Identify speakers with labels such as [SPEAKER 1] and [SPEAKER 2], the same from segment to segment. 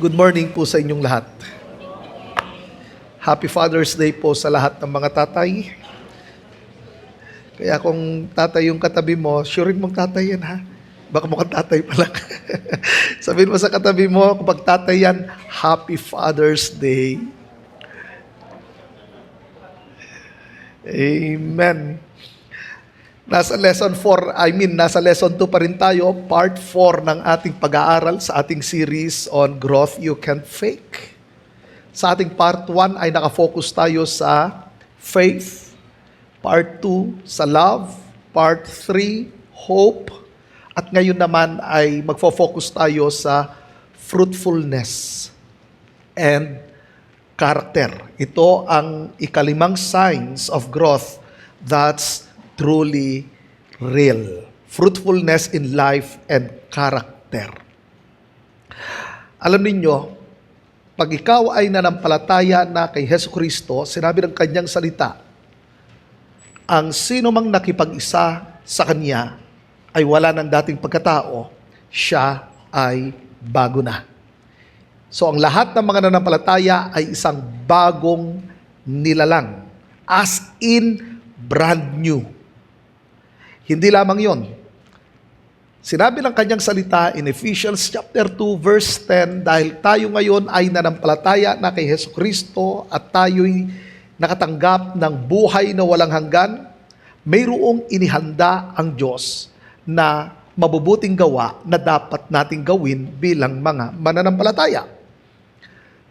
[SPEAKER 1] Good morning po sa inyong lahat. Happy Father's Day po sa lahat ng mga tatay. Kaya kung tatay yung katabi mo, surein mong tatay yan ha. Baka mukhang tatay pa lang. Sabihin mo sa katabi mo, kapag tatay yan, Happy Father's Day. Amen. Nasa lesson 2 pa rin tayo, part 4 ng ating pag-aaral sa ating series on growth you can't fake. Sa ating part 1 ay nakafocus tayo sa faith, part 2 sa love, part 3 hope, at ngayon naman ay magfo-focus tayo sa fruitfulness and character. Ito ang ikalimang signs of growth that's truly real. Fruitfulness in life and character. Alam ninyo, pag ikaw ay nanampalataya na kay Jesucristo, sinabi ng kanyang salita, ang sino mang nakipag-isa sa kanya ay wala ng dating pagkatao, siya ay bago na. So ang lahat ng mga nanampalataya ay isang bagong nilalang, as in brand new. Hindi lamang yon. Sinabi ng kanyang salita in Ephesians chapter 2 verse 10, dahil tayo ngayon ay nanampalataya na kay Jesucristo at tayo'y nakatanggap ng buhay na walang hanggan, mayroong inihanda ang Diyos na mabubuting gawa na dapat nating gawin bilang mga mananampalataya.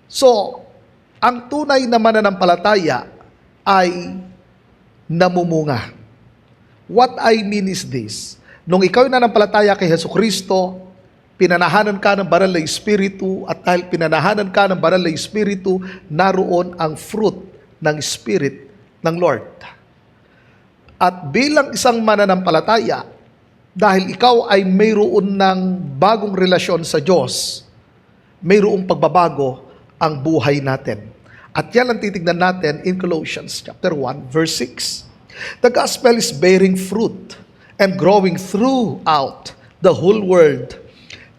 [SPEAKER 1] So, ang tunay na mananampalataya ay namumunga. What I mean is this: nung ikaw ay nanampalataya kay Jesucristo, pinanahanan ka ng banal na Espiritu, at dahil pinanahanan ka ng banal na Espiritu, naroon ang fruit ng Spirit ng Lord. At bilang isang mananampalataya, dahil ikaw ay mayroon ng bagong relasyon sa Diyos, mayroong pagbabago ang buhay natin. At yan ang titignan natin in Colossians chapter 1 verse 6. The gospel is bearing fruit and growing throughout the whole world,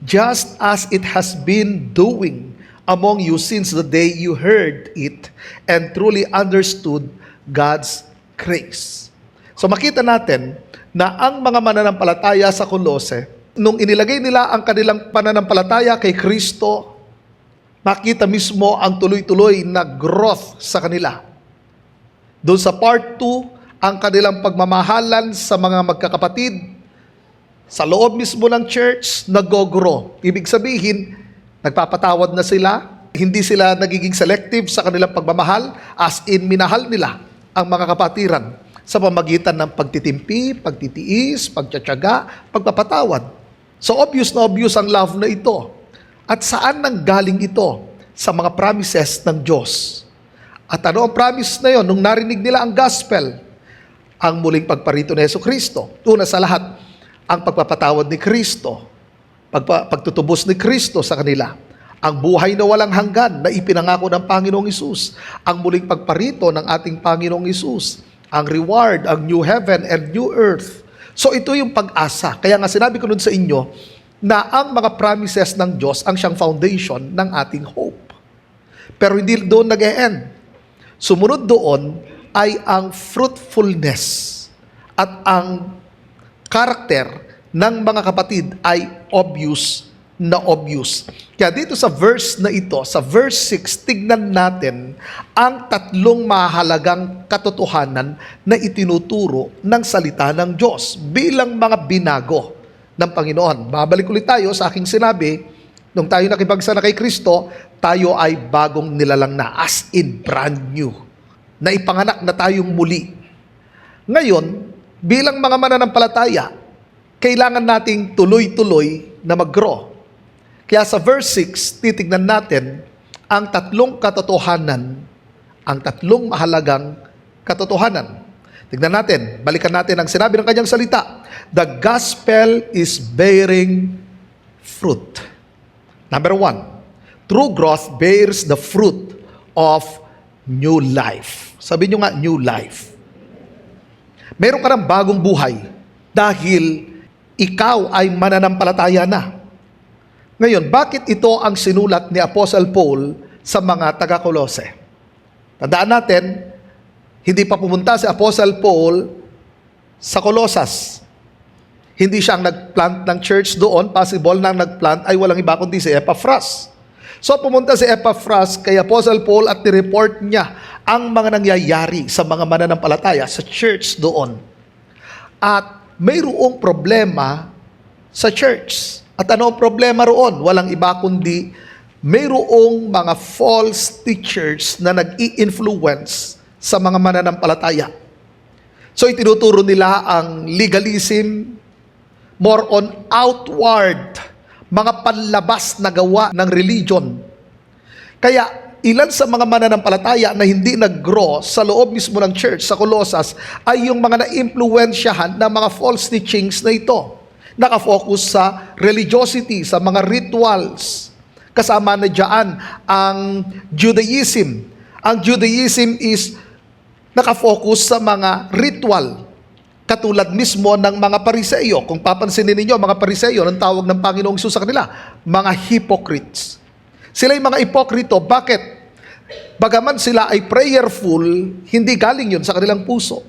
[SPEAKER 1] just as it has been doing among you since the day you heard it and truly understood God's grace. So makita natin na ang mga mananampalataya sa Colossae, nung inilagay nila ang kanilang pananampalataya kay Kristo, makita mismo ang tuloy-tuloy na growth sa kanila. Doon sa part 2, ang kanilang pagmamahalan sa mga magkakapatid, sa loob mismo ng church, nag-grow. Ibig sabihin, nagpapatawad na sila, hindi sila nagiging selective sa kanilang pagmamahal, as in minahal nila ang mga kapatiran sa pamagitan ng pagtitimpi, pagtitiis, pagtsatsaga, pagpapatawad. So obvious na obvious ang love na ito. At saan nanggaling ito? Sa mga promises ng Diyos. At ano ang promise na yon? Nung narinig nila ang gospel, ang muling pagparito ni Jesucristo. Una sa lahat, ang pagpapatawad ni Kristo, pagtutubos ni Kristo sa kanila, ang buhay na walang hanggan na ipinangako ng Panginoong Hesus, ang muling pagparito ng ating Panginoong Hesus, ang reward, ang new heaven and new earth. So ito yung pag-asa. Kaya nga sinabi ko nun sa inyo na ang mga promises ng Diyos ang siyang foundation ng ating hope. Pero hindi doon nag-e-end. Sumunod doon ay ang fruitfulness at ang karakter ng mga kapatid ay obvious na obvious. Kaya dito sa verse na ito, sa verse 6, tignan natin ang tatlong mahalagang katotohanan na itinuturo ng salita ng Diyos bilang mga binago ng Panginoon. Babalik ulit tayo sa aking sinabi, nung tayo nakipagsana kay Kristo, tayo ay bagong nilalang na, as in brand new. Na ipanganak na tayong muli. Ngayon, bilang mga mananampalataya, kailangan nating tuloy-tuloy na mag-grow. Kaya sa verse 6, titignan natin ang tatlong katotohanan, ang tatlong mahalagang katotohanan. Tignan natin, balikan natin ang sinabi ng kanyang salita. The gospel is bearing fruit. Number 1, true growth bears the fruit of new life. Sabi nyo nga, new life. Meron ka ng bagong buhay dahil ikaw ay mananampalataya na. Ngayon, bakit ito ang sinulat ni Apostle Paul sa mga taga-Kolose? Tandaan natin, hindi pa pumunta si Apostle Paul sa Colosas. Hindi siya ang nagplant ng church doon. Possible na ang nagplant ay walang iba kundi si Epaphras. So pumunta si Epaphras kay Apostle Paul at nireport niya ang mga nangyayari sa mga mananampalataya sa church doon. At mayroong problema sa church. At ano ang problema roon? Walang iba kundi mayroong mga false teachers na nag-i-influence sa mga mananampalataya. So itinuturo nila ang legalism, more on outward, mga panlabas na gawa ng religion. Kaya ilan sa mga mananampalataya na hindi nag-grow sa loob mismo ng church sa Colosas ay yung mga na-impluensyahan ng mga false teachings na ito. Nakafocus sa religiosity, sa mga rituals. Kasama na dyan ang Judaism. Ang Judaism is nakafocus sa mga ritual. Katulad mismo ng mga Pariseo. Kung papansinin ninyo, mga Pariseo, ang tawag ng Panginoong Hesus sa kanila, mga hypocrites. Sila yung mga hipokrito. Bakit? Bagaman sila ay prayerful, hindi galing yun sa kanilang puso.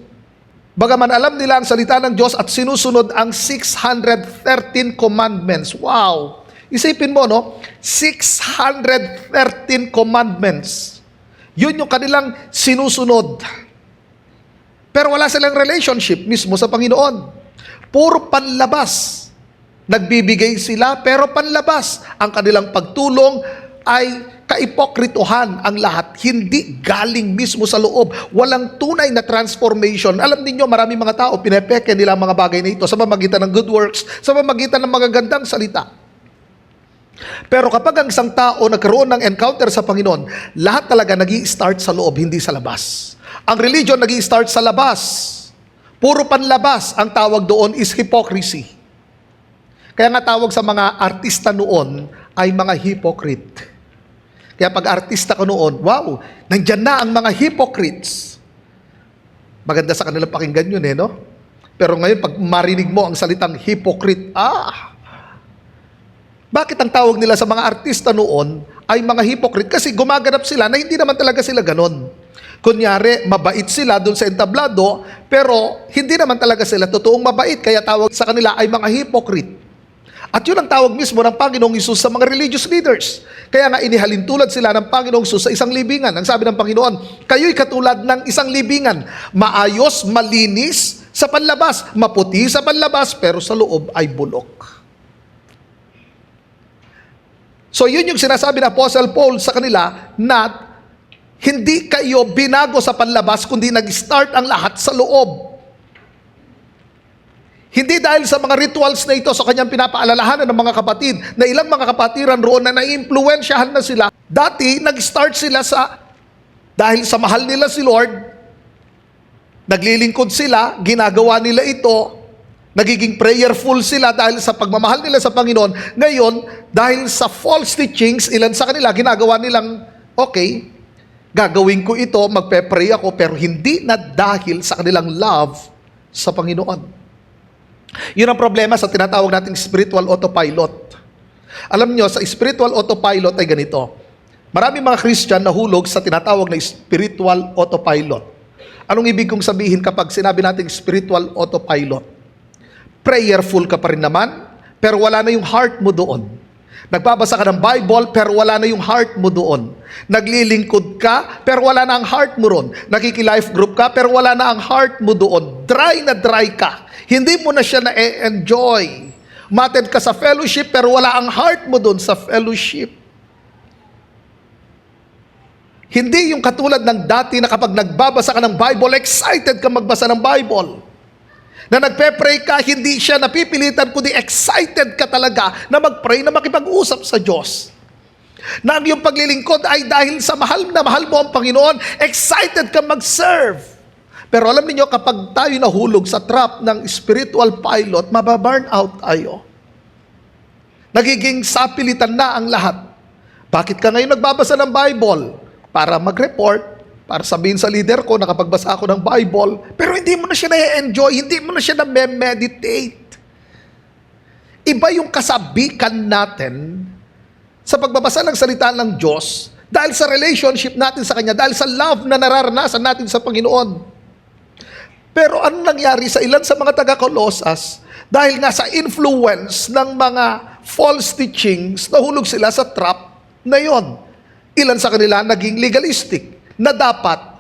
[SPEAKER 1] Bagaman alam nila ang salita ng Diyos at sinusunod ang 613 commandments. Wow! Isipin mo, no? 613 commandments. Yun yung kanilang sinusunod. Pero wala silang relationship mismo sa Panginoon. Puro panlabas. Nagbibigay sila, pero panlabas. Ang kanilang pagtulong ay kaipokritohan ang lahat. Hindi galing mismo sa loob. Walang tunay na transformation. Alam niyo, maraming mga tao, pinepeke nila ang mga bagay na ito sa pamamagitan ng good works, sa pamamagitan ng magagandang salita. Pero kapag ang isang tao nagkaroon ng encounter sa Panginoon, lahat talaga nag-i-start sa loob, hindi sa labas. Ang religion nag-i-start sa labas. Puro panlabas. Ang tawag doon is hypocrisy. Kaya nga tawag sa mga artista noon ay mga hypocrite. Kaya pag artista ka noon, wow, nandyan na ang mga hypocrites. Maganda sa kanila pakinggan yun no? Pero ngayon, pag marinig mo ang salitang hypocrite, bakit ang tawag nila sa mga artista noon ay mga hypocrite? Kasi gumaganap sila na hindi naman talaga sila ganon. Kunyari, mabait sila dun sa entablado, pero hindi naman talaga sila totoong mabait. Kaya tawag sa kanila ay mga hypocrite. At yun ang tawag mismo ng Panginoong Hesus sa mga religious leaders. Kaya nga inihalin tulad sila ng Panginoong Hesus sa isang libingan. Ang sabi ng Panginoon, kayo'y katulad ng isang libingan. Maayos, malinis sa panlabas, maputi sa panlabas, pero sa loob ay bulok. So yun yung sinasabi ng Apostle Paul sa kanila na hindi kayo binago sa panlabas, kundi nag-start ang lahat sa loob. Hindi dahil sa mga rituals na ito sa kanyang pinapaalalahanan ng mga kapatid, na ilang mga kapatiran roon na naimpluwensyahan na sila. Dati, nag-start sila dahil sa mahal nila si Lord, naglilingkod sila, ginagawa nila ito, nagiging prayerful sila dahil sa pagmamahal nila sa Panginoon. Ngayon, dahil sa false teachings, ilan sa kanila, ginagawa nilang, okay, gagawin ko ito, magpe-pray ako, pero hindi na dahil sa kanilang love sa Panginoon. Yun ang problema sa tinatawag nating spiritual autopilot. Alam nyo, sa spiritual autopilot ay ganito. Maraming mga Christian nahulog sa tinatawag na spiritual autopilot. Anong ibig kong sabihin kapag sinabi nating spiritual autopilot? Prayerful ka pa rin naman, pero wala na yung heart mo doon. Nagbabasa ka ng Bible, pero wala na yung heart mo doon. Naglilingkod ka, pero wala na ang heart mo doon. Nakiki-life group ka, pero wala na ang heart mo doon. Dry na dry ka. Hindi mo na siya na-enjoy. Mated ka sa fellowship, pero wala ang heart mo doon sa fellowship. Hindi yung katulad ng dati na kapag nagbabasa ka ng Bible, excited ka magbasa ng Bible. Na nagpe-pray ka, hindi siya napipilitan, kundi excited ka talaga na mag-pray, na makipag-usap sa Diyos. Na ang iyong paglilingkod ay dahil sa mahal na mahal mo ang Panginoon, excited ka mag-serve. Pero alam niyo, kapag tayo nahulog sa trap ng spiritual pilot, mababurn out tayo. Nagiging sapilitan na ang lahat. Bakit ka ngayon nagbabasa ng Bible? Para mag-report, para sabihin sa leader ko, nakapagbasa ako ng Bible, pero hindi mo na siya na-enjoy, hindi mo na siya na-meditate. Iba yung kasabikan natin sa pagbabasa ng salita ng Diyos, dahil sa relationship natin sa Kanya, dahil sa love na nararanasan natin sa Panginoon. Pero ano nangyari sa ilan sa mga taga-Colosas? Dahil nga sa influence ng mga false teachings, nahulog sila sa trap na yon. Ilan sa kanila naging legalistic, na dapat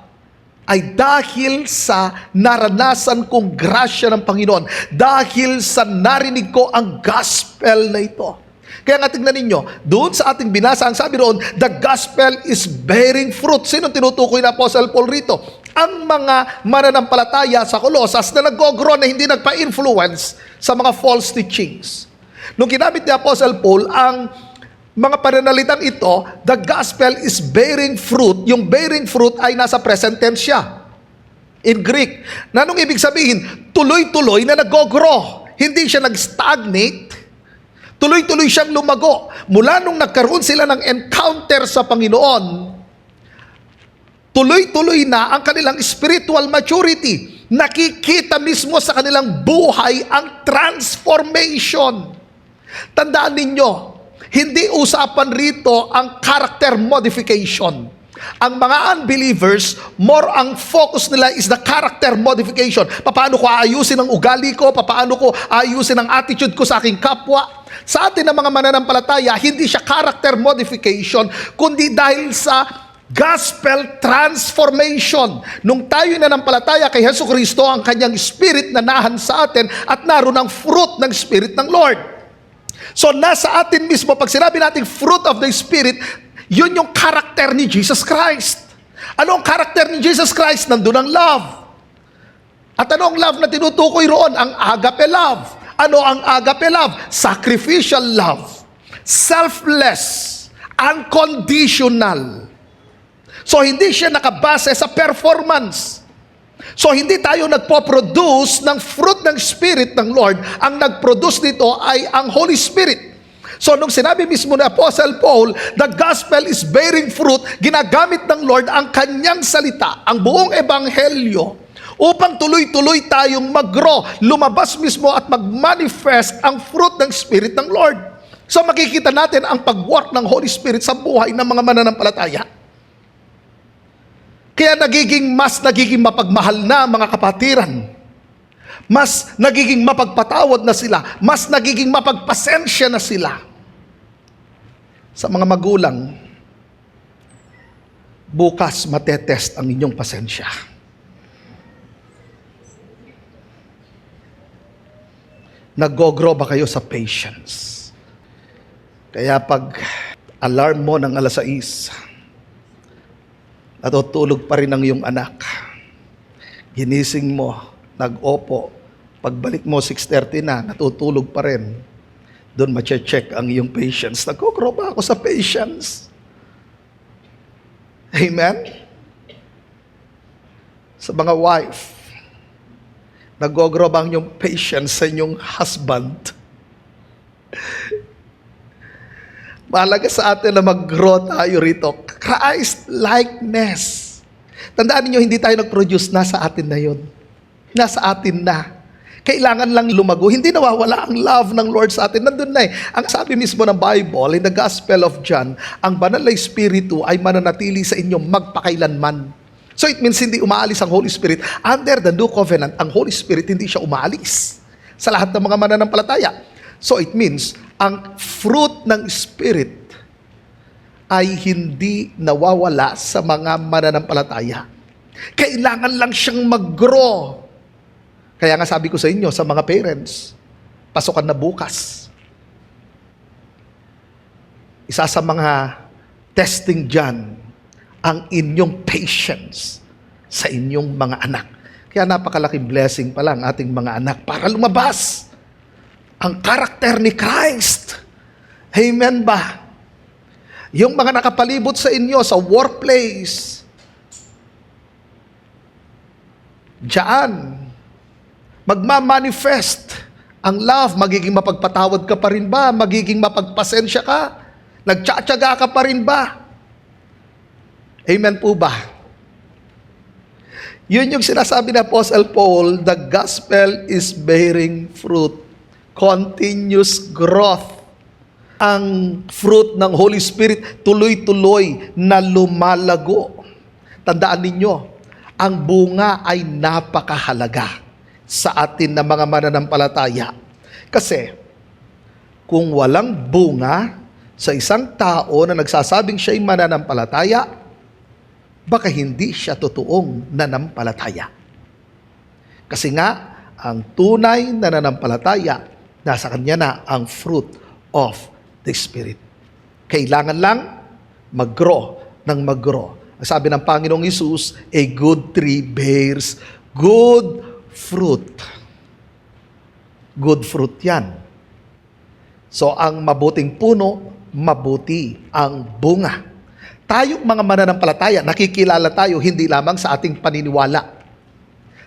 [SPEAKER 1] ay dahil sa naranasan kong grasya ng Panginoon, dahil sa narinig ko ang gospel na ito. Kaya nga tingnan ninyo, doon sa ating binasa, ang sabi roon, the gospel is bearing fruit. Sino tinutukoy na Apostle Paul rito? Ang mga mananampalataya sa Colosas na nag-grow, na hindi nagpa-influence sa mga false teachings. Nung ginamit ni Apostle Paul ang mga pananalitang ito, the gospel is bearing fruit. Yung bearing fruit ay nasa present tense siya. In Greek. Na anong ibig sabihin? Tuloy-tuloy na nag-grow. Hindi siya nag-stagnate. Tuloy-tuloy siyang lumago. Mula nung nagkaroon sila ng encounter sa Panginoon, tuloy-tuloy na ang kanilang spiritual maturity. Nakikita mismo sa kanilang buhay ang transformation. Tandaan ninyo, hindi usapan rito ang character modification. Ang mga unbelievers, more ang focus nila is the character modification. Paano ko aayusin ang ugali ko? Paano ko aayusin ang attitude ko sa aking kapwa? Sa atin ng mga mananampalataya, hindi siya character modification, kundi dahil sa gospel transformation. Nung tayo nanampalataya kay Jesucristo, ang kanyang spirit na nahan sa atin at naroon ang fruit ng spirit ng Lord. So nasa atin mismo, pag sinabi natin fruit of the Spirit, yun yung karakter ni Jesus Christ. Ano ang karakter ni Jesus Christ? Nandun ang love. At ano ang love na tinutukoy roon? Ang agape love. Ano ang agape love? Sacrificial love. Selfless. Unconditional. So hindi siya nakabase sa performance. So hindi tayo nagpo-produce ng fruit ng Spirit ng Lord. Ang nag-produce nito ay ang Holy Spirit. So nung sinabi mismo ni Apostle Paul, the gospel is bearing fruit, ginagamit ng Lord ang kanyang salita, ang buong ebanghelyo, upang tuloy-tuloy tayong mag-grow, lumabas mismo at mag-manifest ang fruit ng Spirit ng Lord. So makikita natin ang pag-work ng Holy Spirit sa buhay ng mga mananampalataya. Kaya mas nagiging mapagmahal na mga kapatiran. Mas nagiging mapagpatawad na sila. Mas nagiging mapagpasensya na sila. Sa mga magulang, bukas matetest ang inyong pasensya. Nag-grow ba kayo sa patience? Kaya pag alarm mo ng 6:00, natutulog pa rin ang iyong anak. Ginising mo, nag-opo. Pagbalik mo, 6:30 na, natutulog pa rin. Doon ma-check ang iyong patience. Nag-grow ba ako sa patience? Amen? Sa mga wife, nag-grow ba ang iyong patience sa inyong husband? Mahalaga sa atin na mag-grow tayo rito. Christ-likeness. Tandaan niyo, hindi tayo nag-produce, nasa atin na yun. Nasa atin na. Kailangan lang lumago. Hindi nawawala ang love ng Lord sa atin. Nandun na eh. Ang sabi mismo ng Bible, in the Gospel of John, ang banal na Espiritu ay mananatili sa inyo magpakailanman. So it means hindi umaalis ang Holy Spirit. Under the New Covenant, ang Holy Spirit hindi siya umaalis sa lahat ng mga mananampalataya. So it means, ang fruit ng Spirit ay hindi nawawala sa mga mananampalataya. Kailangan lang siyang mag-grow. Kaya nga sabi ko sa inyo, sa mga parents, pasukan na bukas. Isa sa mga testing dyan, ang inyong patience sa inyong mga anak. Kaya napakalaking blessing pala ang ating mga anak para lumabas ang karakter ni Christ. Amen ba? Yung mga nakapalibot sa inyo sa workplace, diyan, magmamanifest ang love. Magiging mapagpatawad ka pa rin ba? Magiging mapagpasensya ka? Nagtsatsaga ka pa rin ba? Amen po ba? Yun yung sinasabi ni Apostle Paul, the gospel is bearing fruit. Continuous growth. ang fruit ng Holy Spirit tuloy-tuloy na lumalago. Tandaan ninyo, ang bunga ay napakahalaga sa atin na mga mananampalataya. Kasi kung walang bunga sa isang tao na nagsasabing siya'y mananampalataya, baka hindi siya totoong nanampalataya. Kasi nga, ang tunay na nanampalataya, nasa kanya na ang fruit of the Spirit. Kailangan lang mag-grow ng mag-grow. Ang sabi ng Panginoong Hesus, a good tree bears good fruit. Good fruit yan. So, ang mabuting puno, mabuti ang bunga. Tayong mga mananampalataya, nakikilala tayo hindi lamang sa ating paniniwala.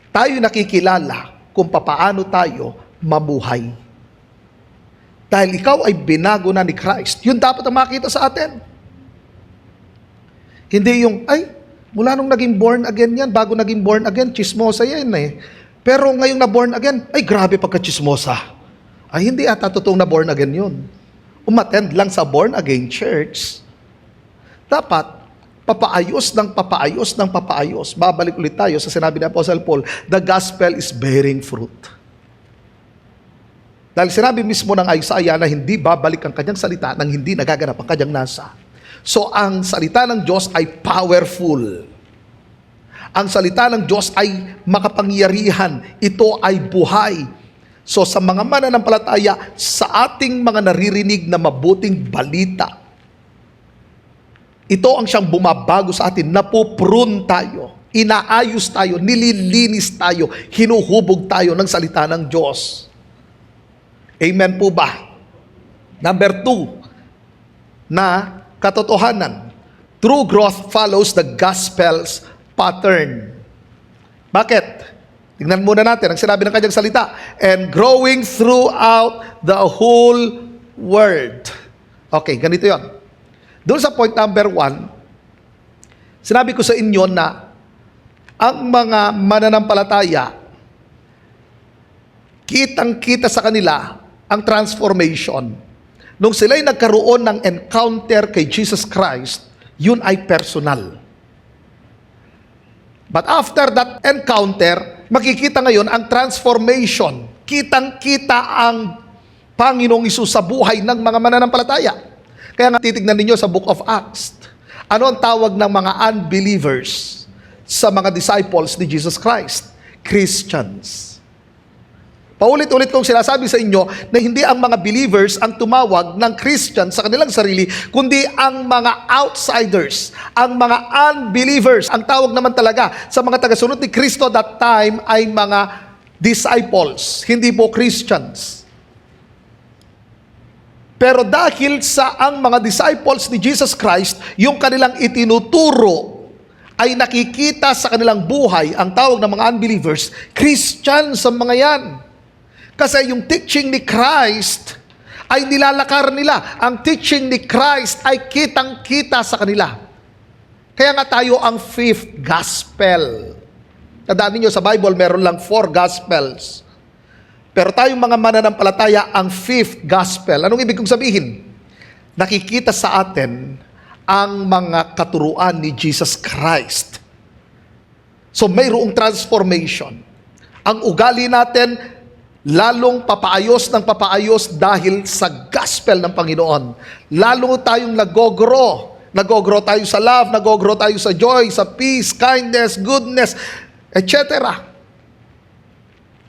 [SPEAKER 1] Tayo nakikilala kung papaano tayo mamuhay. Dahil ikaw ay binago na ni Christ. Yun dapat ang makita sa atin. Hindi yung, mula nung naging born again yan, bago naging born again, chismosa yan eh. Pero ngayong na born again, grabe pagka-chismosa. Hindi ata totoong na born again yun. Umattend lang sa born again church. Dapat, papaayos ng papaayos ng papaayos. Babalik ulit tayo sa sinabi ni Apostle Paul, the gospel is bearing fruit. Dahil sinabi mismo ng Isaiah na hindi babalik ang kanyang salita nang hindi nagaganap ang kanyang nasa. So, ang salita ng Diyos ay powerful. Ang salita ng Diyos ay makapangyarihan. Ito ay buhay. So, sa mga mananampalataya, sa ating mga naririnig na mabuting balita, ito ang siyang bumabago sa atin. Napuprune tayo, inaayos tayo, nililinis tayo, hinuhubog tayo ng salita ng Diyos. Amen po ba? Number 2, na katotohanan. True growth follows the gospel's pattern. Bakit? Tingnan muna natin ang sinabi ng kanyang salita. And growing throughout the whole world. Okay, ganito yon. Doon sa point number 1, sinabi ko sa inyo na ang mga mananampalataya, kitang-kita sa kanila ang transformation. Nung sila'y nagkaroon ng encounter kay Jesus Christ, yun ay personal. But after that encounter, makikita ngayon ang transformation. Kitang-kita ang Panginoong Hesus sa buhay ng mga mananampalataya. Kaya nga titignan ninyo sa Book of Acts, ano ang tawag ng mga unbelievers sa mga disciples ni Jesus Christ? Christians. Paulit-ulit kong sinasabi sa inyo na hindi ang mga believers ang tumawag ng Christian sa kanilang sarili, kundi ang mga outsiders, ang mga unbelievers. Ang tawag naman talaga sa mga tagasunod ni Kristo that time ay mga disciples, hindi po Christians. Pero dahil sa ang mga disciples ni Jesus Christ, yung kanilang itinuturo ay nakikita sa kanilang buhay, ang tawag ng mga unbelievers, Christian sa mga yan. Kasi yung teaching ni Christ ay nilalakar nila. Ang teaching ni Christ ay kitang-kita sa kanila. Kaya nga tayo ang fifth gospel. Tandaan niyo sa Bible, meron lang 4 gospels. Pero tayong mga mananampalataya, ang fifth gospel. Anong ibig kong sabihin? Nakikita sa atin ang mga katuruan ni Jesus Christ. So mayroong transformation. Ang ugali natin, lalong papaayos ng papaayos dahil sa gospel ng Panginoon. Lalong tayong nag-grow. Nag-grow tayo sa love, nag-grow tayo sa joy, sa peace, kindness, goodness, etc.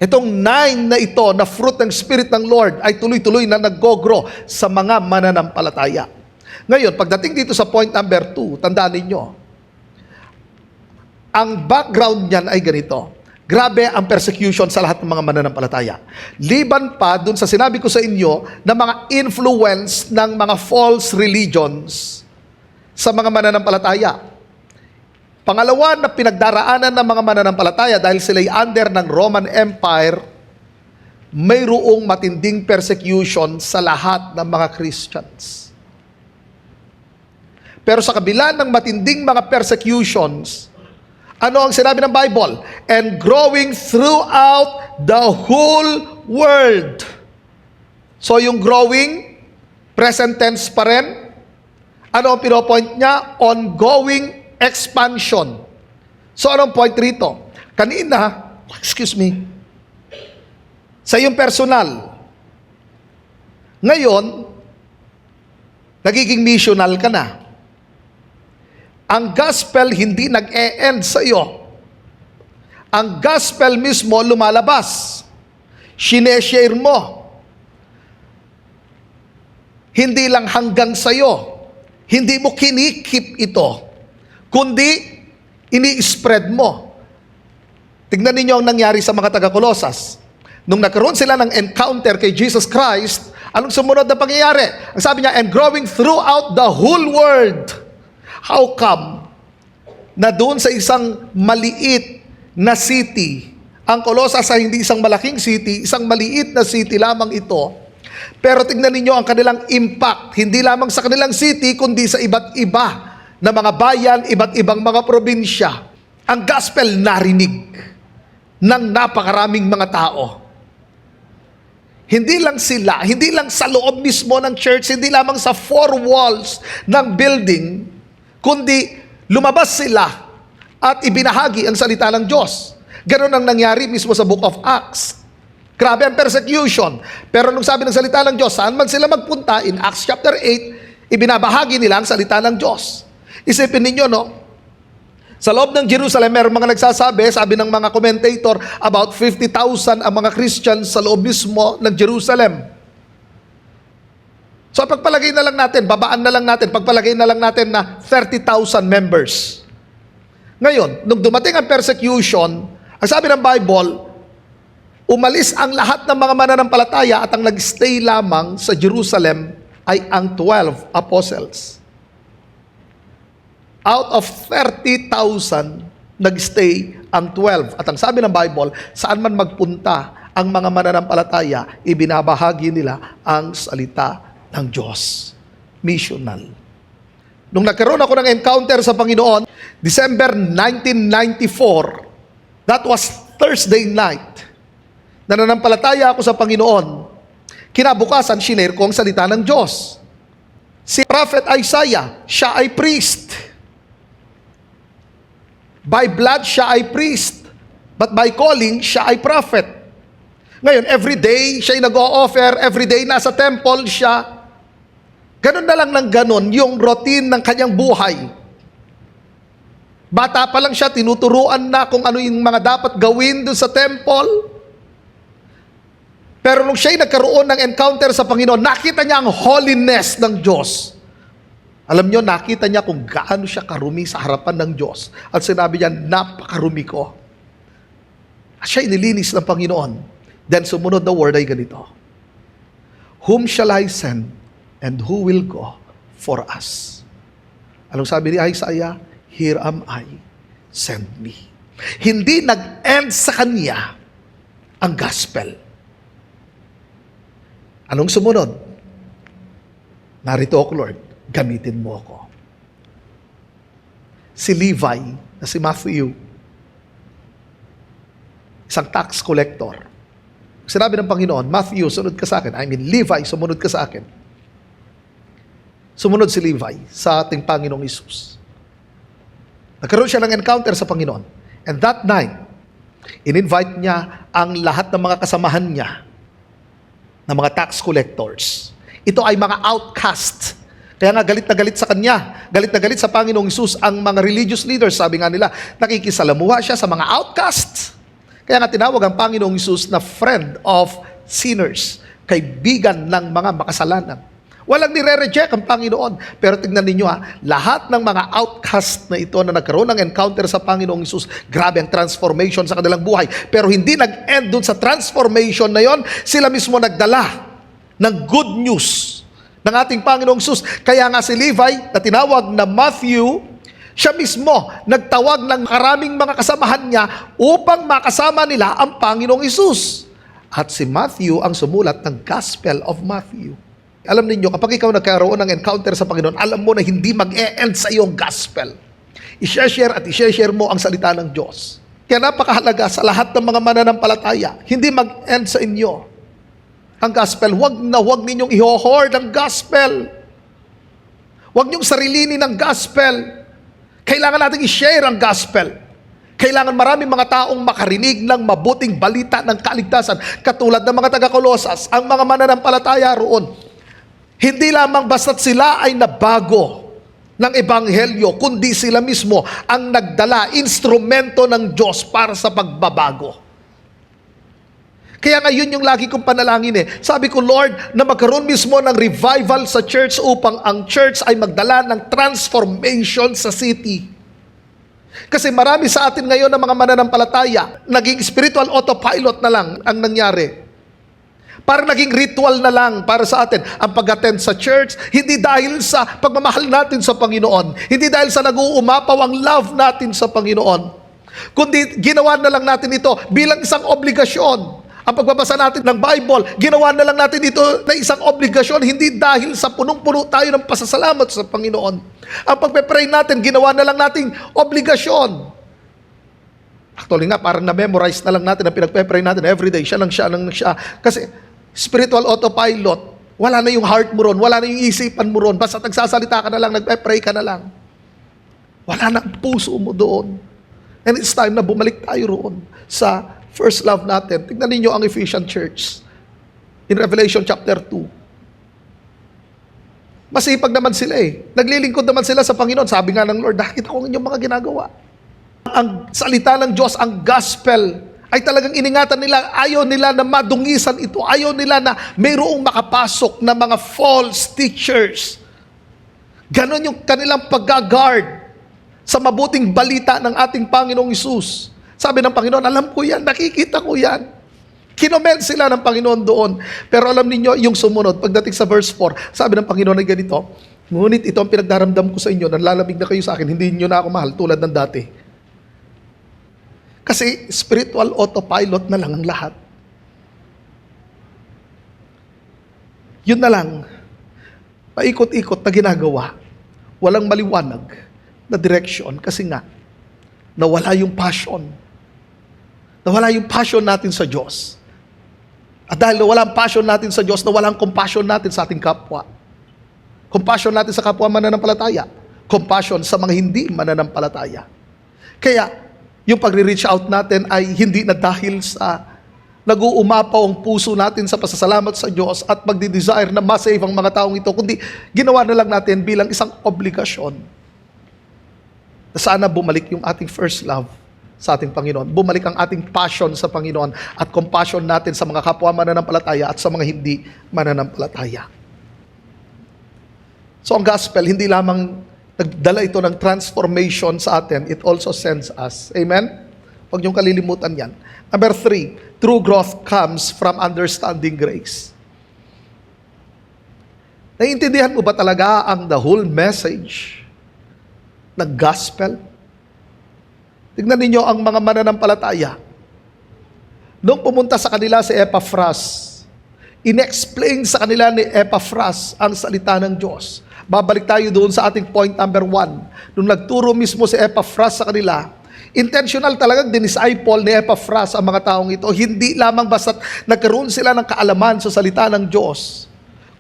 [SPEAKER 1] Itong 9 na ito, na fruit ng Spirit ng Lord, ay tuloy-tuloy na nag-grow sa mga mananampalataya. Ngayon, pagdating dito sa point number 2, tandaan ninyo, ang background niyan ay ganito. Grabe ang persecution sa lahat ng mga mananampalataya. Liban pa dun sa sinabi ko sa inyo na mga influence ng mga false religions sa mga mananampalataya. Pangalawa na pinagdaraanan ng mga mananampalataya dahil sila'y under ng Roman Empire, mayroong matinding persecution sa lahat ng mga Christians. Pero sa kabila ng matinding mga persecutions, ano ang sinabi ng Bible? And growing throughout the whole world. So yung growing, Present tense pa rin. Ano ang pinopoint niya? Ongoing expansion. So anong point rito? Kanina, sa iyong personal, ngayon, nagiging missional ka na. Ang gospel hindi nag-e-end sa iyo. Ang gospel mismo lumalabas. Sineshare mo. Hindi lang hanggang sa iyo. Hindi mo kinikip ito. Kundi, ini-spread mo. Tignan ninyo ang nangyari sa mga taga-Kolosas. Nung nagkaroon sila ng encounter kay Jesus Christ, anong sumunod na pangyayari? Ang sabi niya, and growing throughout the whole world. How come na doon sa isang maliit na city, ang Colossus ay hindi isang malaking city, isang maliit na city lamang ito, pero tignan ninyo ang kanilang impact, hindi lamang sa kanilang city, kundi sa iba't iba na mga bayan, iba't ibang mga probinsya. Ang gospel narinig ng napakaraming mga tao. Hindi lang sila, hindi lang sa loob mismo ng church, hindi lamang sa four walls ng building, kundi lumabas sila at ibinahagi ang salita ng Diyos. Ganon ang nangyari mismo sa Book of Acts. Grabe ang persecution. Pero nung sabi ng salita ng Diyos, saan man sila magpunta, in Acts chapter 8, ibinabahagi nila ang salita ng Diyos. Isipin ninyo, no? Sa loob ng Jerusalem, mayroong mga nagsasabi, sabi ng mga commentator, about 50,000 ang mga Christians sa loob mismo ng Jerusalem. So pagpalagay na lang natin, babaan na lang natin, pagpalagay na lang natin na 30,000 members. Ngayon, nung dumating ang persecution, ang sabi ng Bible, umalis ang lahat ng mga mananampalataya at ang nagstay lamang sa Jerusalem ay ang 12 apostles. Out of 30,000, nagstay ang 12. At ang sabi ng Bible, saan man magpunta ang mga mananampalataya, ibinabahagi nila ang salita ng Diyos. Missional. Nung nagkaroon ako ng encounter sa Panginoon, December 1994, that was Thursday night, nananampalataya ako sa Panginoon. Kinabukasan, shinare ko ang salita ng Diyos. Si Prophet Isaiah, siya ay priest. By blood, siya ay priest. But by calling, siya ay prophet. Ngayon, every day, siya ay nag-o-offer. Every day, nasa temple siya. Ganon na lang ng ganon yung routine ng kanyang buhay. Bata pa lang siya, tinuturuan na kung ano yung mga dapat gawin doon sa temple. Pero nung siya'y nagkaroon ng encounter sa Panginoon, nakita niya ang holiness ng Diyos. Alam niyo, nakita niya kung gaano siya karumi sa harapan ng Diyos. At sinabi niya, napakarumi ko. At siya'y nilinis ng Panginoon. Then sumunod na word ay ganito, whom shall I send and who will go for us? Anong sabi ni Isaiah? Here am I, send me. Hindi nag-end sa kanya ang gospel. Anong sumunod? Narito ako, Lord, gamitin mo ako. Si Levi, na si Matthew, isang tax collector. Sinabi ng Panginoon, Matthew, sunod ka sa akin. I mean, Levi, sumunod ka sa akin. Sumunod si Levi sa ating Panginoong Hesus. Nagkaroon siya ng encounter sa Panginoon. And that night, in-invite niya ang lahat ng mga kasamahan niya na mga tax collectors. Ito ay mga outcast. Kaya nga galit na galit sa kanya. Galit na galit sa Panginoong Hesus ang mga religious leaders. Sabi nga nila, nakikisalamuha siya sa mga outcasts. Kaya nga tinawag ang Panginoong Hesus na friend of sinners. Kaibigan ng mga makasalanan. Walang nire-reject ang Panginoon. Pero tignan ninyo lahat ng mga outcast na ito na nagkaroon ng encounter sa Panginoong Hesus, grabe ang transformation sa kanilang buhay. Pero hindi nag-end dun sa transformation na yon, sila mismo nagdala ng good news ng ating Panginoong Hesus. Kaya nga si Levi na tinawag na Matthew, siya mismo nagtawag ng maraming mga kasamahan niya upang makasama nila ang Panginoong Hesus. At si Matthew ang sumulat ng Gospel of Matthew. Alam niyo, kapag ikaw nagkaroon ng encounter sa Panginoon, alam mo na hindi mag-e-end sa iyong gospel. I-share at i-share mo ang salita ng Diyos. Kaya napakahalaga sa lahat ng mga mananampalataya, hindi mag-end sa inyo ang gospel. Huwag ninyong i-hoard ang gospel. Huwag niyong sarilinin ang gospel. Kailangan natin i-share ang gospel. Kailangan maraming mga taong makarinig ng mabuting balita ng kaligtasan. Katulad ng mga taga-Kolosas, ang mga mananampalataya roon. Hindi lamang basta't sila ay nabago ng ebanghelyo, kundi sila mismo ang nagdala, instrumento ng Diyos para sa pagbabago. Kaya ngayon yung lagi kong panalangin Sabi ko, Lord, na magkaroon mismo ng revival sa church upang ang church ay magdala ng transformation sa city. Kasi marami sa atin ngayon ng mga mananampalataya, naging spiritual autopilot na lang ang nangyari. Parang naging ritual na lang para sa atin ang pag-attend sa church, hindi dahil sa pagmamahal natin sa Panginoon, hindi dahil sa nag-uumapaw ang love natin sa Panginoon, kundi ginawa na lang natin ito bilang isang obligasyon. Ang pagbabasa natin ng Bible, ginawa na lang natin ito na isang obligasyon, hindi dahil sa punong-puno tayo ng pasasalamat sa Panginoon. Ang pagpe-pray natin, ginawa na lang nating obligasyon. Actually nga, parang na-memorize na lang natin ang pinagpe-pray natin everyday, siya. Kasi spiritual autopilot, wala na yung heart mo ron, wala na yung isipan mo ron, basta nagsasalita ka na lang, nagpe-pray ka na lang. Wala na ang puso mo doon. And it's time na bumalik tayo roon sa first love natin. Tignan ninyo ang Ephesian Church in Revelation chapter 2. Masipag naman sila Naglilingkod naman sila sa Panginoon. Sabi nga ng Lord, nakita ko ang inyong mga ginagawa. Ang salita ng Diyos, ang gospel, ay talagang iningatan nila. Ayaw nila na madungisan ito. Ayaw nila na mayroong makapasok na mga false teachers. Ganon yung kanilang pag-guard sa mabuting balita ng ating Panginoong Hesus. Sabi ng Panginoon, alam ko yan, nakikita ko yan. Kinoment sila ng Panginoon doon. Pero alam niyo yung sumunod, pagdating sa verse 4, sabi ng Panginoon ay ganito, ngunit ito ang pinagdaramdam ko sa inyo, nanlalamig na kayo sa akin, hindi niyo na ako mahal tulad ng dati. Kasi spiritual autopilot na lang ang lahat. Yun na lang, paikot-ikot na ginagawa, walang maliwanag na direksyon kasi nga, nawala yung passion. Nawala yung passion natin sa Diyos. At dahil nawala ang passion natin sa Diyos, nawala ang compassion natin sa ating kapwa. Compassion natin sa kapwa mananampalataya. Compassion sa mga hindi mananampalataya. Kaya, yung pagre-reach out natin ay hindi na dahil sa nag-uumapaw ang puso natin sa pasasalamat sa Diyos at magdi-desire na ma-save ang mga taong ito, kundi ginawa na lang natin bilang isang obligasyon. Sana bumalik yung ating first love sa ating Panginoon. Bumalik ang ating passion sa Panginoon at compassion natin sa mga kapwa mananampalataya at sa mga hindi mananampalataya. So ang gospel, hindi lamang nagdala ito ng transformation sa atin, it also sends us. Amen? Huwag niyong kalilimutan yan. Number 3, true growth comes from understanding grace. Naiintindihan mo ba talaga ang the whole message ng gospel? Tignan ninyo ang mga mananampalataya. Nung pumunta sa kanila si Epaphras, in-explain sa kanila ni Epaphras ang salita ng Diyos. Babalik tayo doon sa ating point number 1. Nung nagturo mismo si Epaphras sa kanila, intentional talagang dinisciple ni Epaphras ang mga taong ito. Hindi lamang basta't nagkaroon sila ng kaalaman sa salita ng Diyos,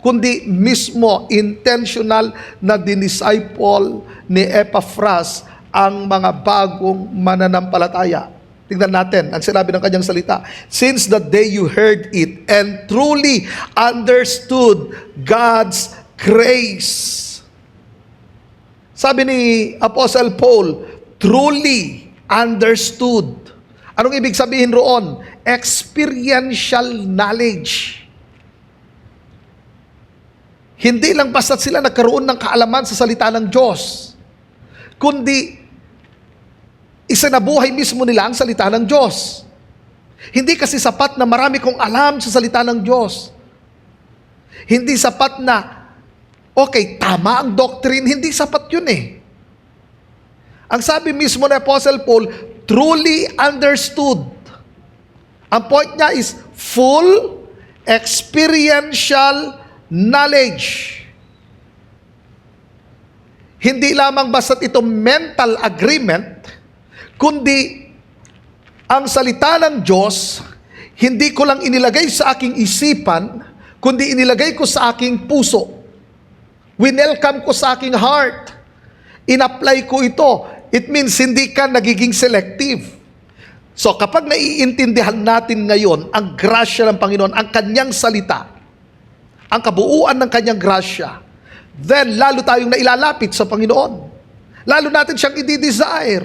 [SPEAKER 1] kundi mismo intentional na dinisciple ni Epaphras ang mga bagong mananampalataya. Tingnan natin ang sinabi ng kanyang salita. Since the day you heard it and truly understood God's grace. Sabi ni Apostle Paul, truly understood. Anong ibig sabihin roon? Experiential knowledge. Hindi lang basta't sila nagkaroon ng kaalaman sa salita ng Diyos, kundi isinabuhay mismo nila ang salita ng Diyos. Hindi kasi sapat na marami kong alam sa salita ng Diyos. Hindi sapat na, okay, tama ang doctrine, hindi sapat yun Ang sabi mismo ni Apostle Paul, truly understood. Ang point niya is full experiential knowledge. Hindi lamang basta't ito mental agreement, kundi ang salita ng Diyos, Hindi ko lang inilagay sa aking isipan, kundi inilagay ko sa aking puso. Winelcome ko sa aking heart. In-apply ko ito. It means hindi ka nagiging selective. So kapag naiintindihan natin ngayon ang grasya ng Panginoon, ang kanyang salita, ang kabuuan ng kanyang grasya, then lalo tayong nailalapit sa Panginoon. Lalo natin siyang i-desire.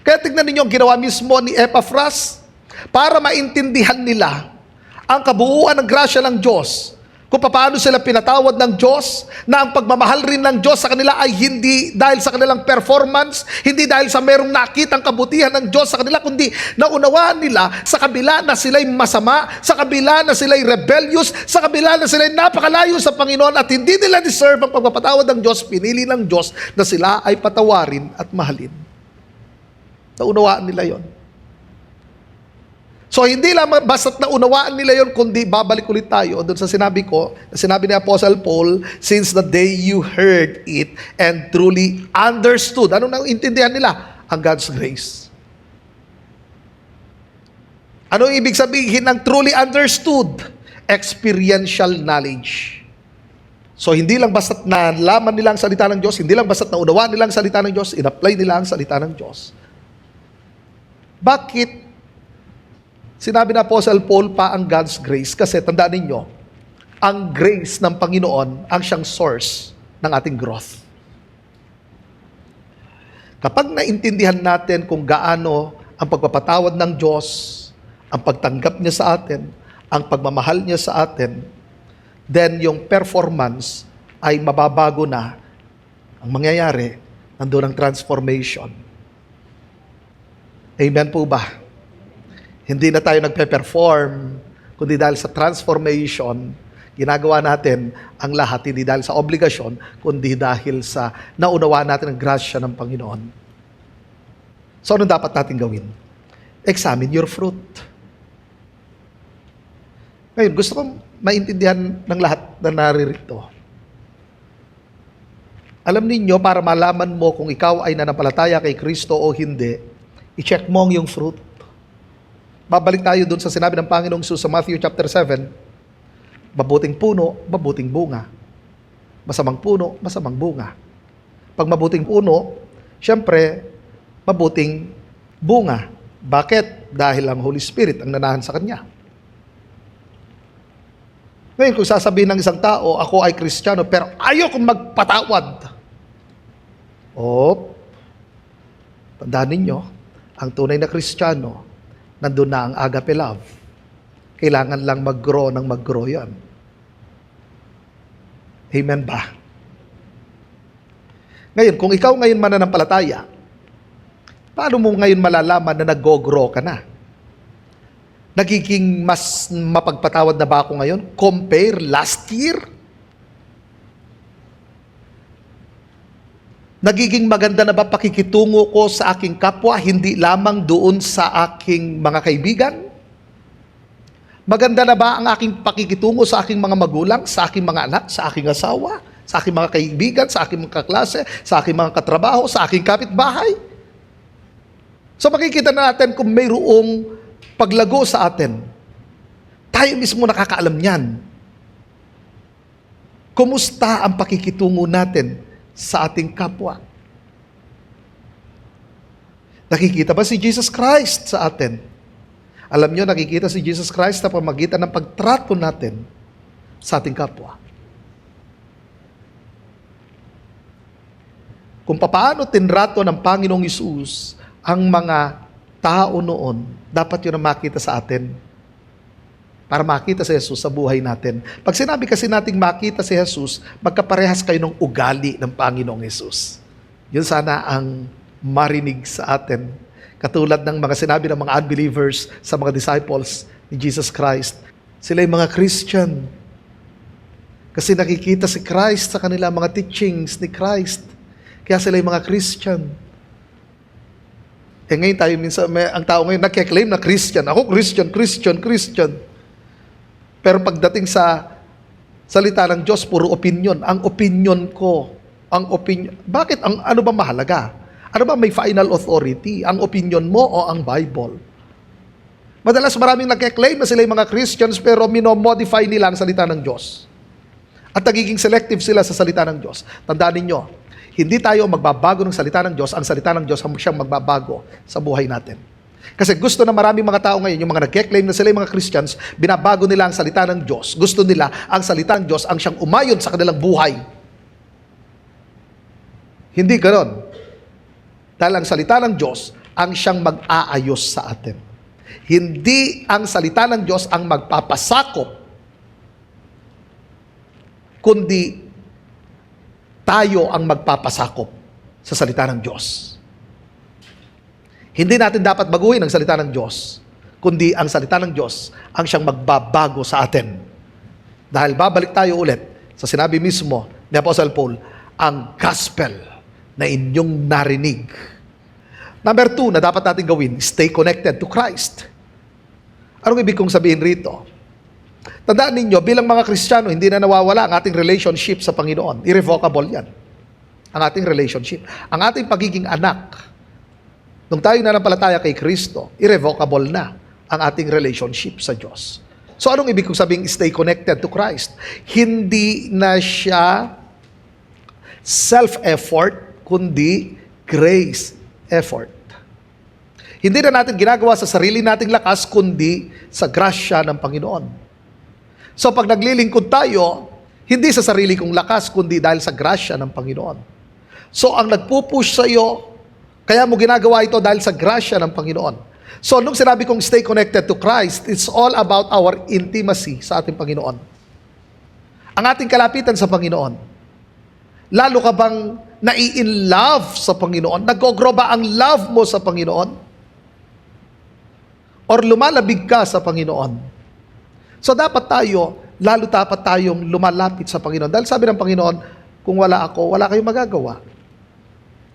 [SPEAKER 1] Kaya tignan ninyo ang ginawa mismo ni Epaphras para maintindihan nila ang kabuuan ng grasya ng Diyos. Kung paano sila pinatawad ng Diyos, na ang pagmamahal rin ng Diyos sa kanila ay hindi dahil sa kanilang performance, hindi dahil sa merong nakitang kabutihan ng Diyos sa kanila, kundi naunawaan nila sa kabila na sila'y masama, sa kabila na sila'y rebellious, sa kabila na sila'y napakalayo sa Panginoon at hindi nila deserve ang pagpapatawad ng Diyos, pinili ng Diyos na sila ay patawarin at mahalin. Naunawaan nila yon. So hindi lang basta't naunawaan nila yon, kundi babalik ulit tayo doon sa sinabi ko, sinabi ni Apostle Paul, since the day you heard it and truly understood. Ano nang intindihan nila? Ang God's grace. Ano ibig sabihin ng truly understood? Experiential knowledge. So hindi lang basta't nalaman nila ang salita ng Diyos, hindi lang basta't naunawaan nila ang salita ng Diyos, in-apply nila ang salita ng Diyos. Bakit sinabi na Apostle Paul pa ang God's grace? Kasi tandaan ninyo, ang grace ng Panginoon ang siyang source ng ating growth. Kapag naintindihan natin kung gaano ang pagpapatawad ng Diyos, ang pagtanggap niya sa atin, ang pagmamahal niya sa atin, then yung performance ay mababago na. Ang mangyayari, nandun ang transformation. Amen po ba? Hindi na tayo nagpe-perform, kundi dahil sa transformation, ginagawa natin ang lahat, hindi dahil sa obligasyon, kundi dahil sa naunawa natin ang grasya ng Panginoon. So, ano dapat natin gawin? Examine your fruit. Ngayon, gusto kong maintindihan ng lahat na naririto. Alam ninyo, para malaman mo kung ikaw ay nanampalataya kay Kristo o hindi, i-check mo ang iyong fruit. Babalik tayo dun sa sinabi ng Panginoong Jesus sa Matthew chapter 7, mabuting puno, mabuting bunga. Masamang puno, masamang bunga. Pag mabuting puno, syempre, mabuting bunga. Bakit? Dahil ang Holy Spirit ang nanahan sa kanya. Ngayon, kung sasabihin ng isang tao, ako ay Kristiyano, pero ayokong magpatawad. Tandaan ninyo, ang tunay na Kristiyano, nandun na ang agape love. Kailangan lang mag-grow ng mag-grow yan. Amen ba? Ngayon, kung ikaw ngayon mananampalataya, paano mo ngayon malalaman na nag-grow ka na? Nagiging mas mapagpatawad na ba ako ngayon? Compare last year? Nagiging maganda na ba pakikitungo ko sa aking kapwa, hindi lamang doon sa aking mga kaibigan? Maganda na ba ang aking pakikitungo sa aking mga magulang, sa aking mga anak, sa aking asawa, sa aking mga kaibigan, sa aking mga kaklase, sa aking mga katrabaho, sa aking kapitbahay? So makikita na natin kung mayroong paglago sa atin. Tayo mismo nakakaalam niyan. Kumusta ang pakikitungo natin sa ating kapwa? Nakikita ba si Jesus Christ sa atin? Alam nyo, nakikita si Jesus Christ sa pamagitan ng pagtrato natin sa ating kapwa. Kung paano tinrato ng Panginoong Hesus ang mga tao noon, dapat yun ang makita sa atin para makita si Jesus sa buhay natin. Pag sinabi kasi nating makita si Jesus, magkaparehas kayo ng ugali ng Panginoong Hesus. Yun sana ang marinig sa atin. Katulad ng mga sinabi ng mga unbelievers sa mga disciples ni Jesus Christ. Sila yung mga Christian. Kasi nakikita si Christ sa kanila, mga teachings ni Christ. Kaya sila yung mga Christian. Ngayon tayo minsan, ang tao ngayon nagke-claim na Christian. Ako Christian. Pero pagdating sa salita ng Diyos, puro opinion. Ang opinion ko, bakit? Ano ba mahalaga? Ano ba may final authority? Ang opinion mo o ang Bible? Madalas maraming nagke-claim na sila yung mga Christians pero minomodify nila ang salita ng Diyos. At nagiging selective sila sa salita ng Diyos. Tandaan ninyo, hindi tayo magbabago ng salita ng Diyos. Ang salita ng Diyos ang siyang magbabago sa buhay natin. Kasi gusto na maraming mga tao ngayon, yung mga nagke-claim na sila yung mga Christians, binabago nila ang salita ng Diyos. Gusto nila ang salita ng Diyos ang siyang umayon sa kanilang buhay. Hindi ganon. Dahil ang salita ng Diyos ang siyang mag-aayos sa atin. Hindi ang salita ng Diyos ang magpapasakop, kundi tayo ang magpapasakop sa salita ng Diyos. Hindi natin dapat baguhin ang salita ng Diyos, kundi ang salita ng Diyos ang siyang magbabago sa atin. Dahil babalik tayo ulit sa sinabi mismo ni Apostle Paul, ang gospel na inyong narinig. Number 2 na dapat natin gawin, stay connected to Christ. Anong ibig kong sabihin rito? Tandaan ninyo, bilang mga Kristiyano, hindi na nawawala ang ating relationship sa Panginoon. Irrevocable yan. Ang ating relationship. Ang ating pagiging anak. Nung tayo nanampalataya kay Kristo, irrevocable na ang ating relationship sa Diyos. So anong ibig kong sabihin, stay connected to Christ? Hindi na siya self-effort, kundi grace effort. Hindi na natin ginagawa sa sarili nating lakas, kundi sa grasya ng Panginoon. So pag naglilingkod tayo, hindi sa sarili kong lakas, kundi dahil sa grasya ng Panginoon. So ang nagpupush sa iyo, kaya mo ginagawa ito dahil sa grasya ng Panginoon. So nung sinabi kong stay connected to Christ, it's all about our intimacy sa ating Panginoon. Ang ating kalapitan sa Panginoon. Lalo ka bang nai-in-love sa Panginoon? Nag-grow ba ang love mo sa Panginoon? Or lumalabig ka sa Panginoon? So dapat lalo dapat tayong lumalapit sa Panginoon. Dahil sabi ng Panginoon, kung wala ako, wala kayong magagawa.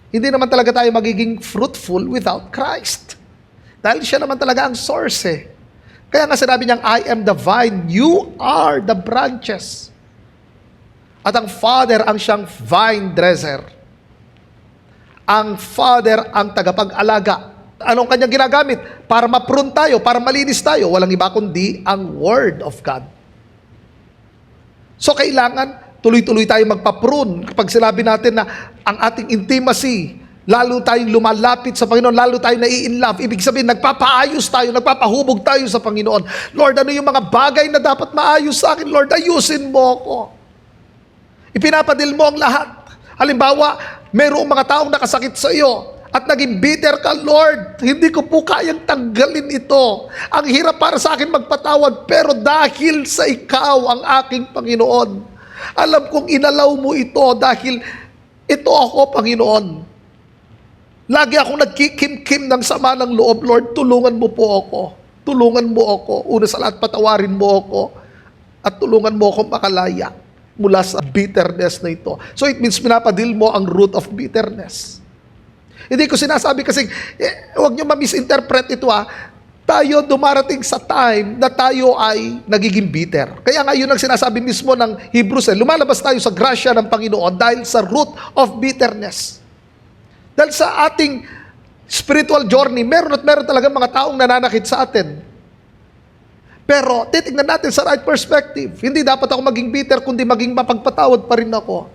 [SPEAKER 1] Hindi naman talaga tayo magiging fruitful without Christ. Dahil siya naman talaga ang source eh. Kaya nga sinabi niyang, I am the vine, you are the branches. At ang Father ang siyang vine dresser. Ang Father ang tagapag-alaga. Anong kanyang ginagamit? Para ma-prune tayo, para malinis tayo. Walang iba kundi ang Word of God. So kailangan tuloy-tuloy tayo magpa-prune. Kapag sinabi natin na ang ating intimacy, lalo tayong lumalapit sa Panginoon, lalo tayong nai-in-love. Ibig sabihin, nagpapaayos tayo, nagpapahubog tayo sa Panginoon. Lord, ano yung mga bagay na dapat maayos sa akin? Lord, ayusin mo ako. Ipinapadil mo ang lahat. Halimbawa, mayroong mga taong nakasakit sa iyo at naging bitter ka, Lord, hindi ko po kayang tanggalin ito. Ang hirap para sa akin magpatawad, pero dahil sa ikaw ang aking Panginoon, alam kong inalaw mo ito dahil ito ako, Panginoon. Lagi akong nagkikim-kim ng sama ng loob, Lord, tulungan mo po ako. Tulungan mo ako. Una sa lahat, patawarin mo ako at tulungan mo ako makalaya mula sa bitterness na ito. So it means pinapadil mo ang root of bitterness. Hindi ko sinasabi kasi, huwag nyo ma-misinterpret ito Tayo dumarating sa time na tayo ay nagiging bitter. Kaya nga yun ang sinasabi mismo ng Hebrews. Lumalabas tayo sa grasya ng Panginoon dahil sa root of bitterness. Dahil sa ating spiritual journey, meron talaga mga taong nananakit sa atin. Pero titignan natin sa right perspective. Hindi dapat ako maging bitter, kundi maging mapagpatawad pa rin ako.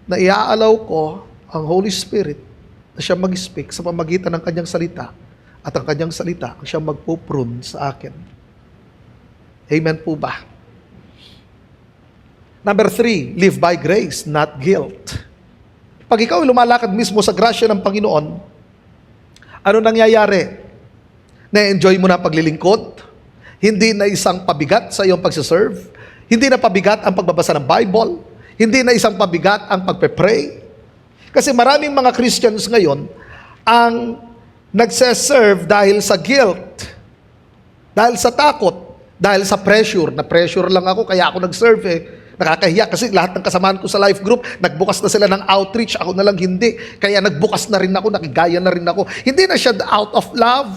[SPEAKER 1] Na iaalaw ko ang Holy Spirit na siya mag-speak sa pamagitan ng kanyang salita at ang kanyang salita ang siyang magpuprune sa akin. Amen po ba? Number 3, live by grace, not guilt. Pag ikaw ay lumalakad mismo sa grasya ng Panginoon, ano nangyayari? Na-enjoy mo na ang paglilingkod? Hindi na isang pabigat sa iyong pagsiserve? Hindi na pabigat ang pagbabasa ng Bible? Hindi na isang pabigat ang pagpe-pray. Kasi maraming mga Christians ngayon ang nagse-serve dahil sa guilt, dahil sa takot, dahil sa pressure. Na-pressure lang ako, kaya ako nag-serve Nakakahiya kasi lahat ng kasamaan ko sa life group, nagbukas na sila ng outreach, ako na lang hindi. Kaya nagbukas na rin ako, nakigaya na rin ako. Hindi na siya out of love.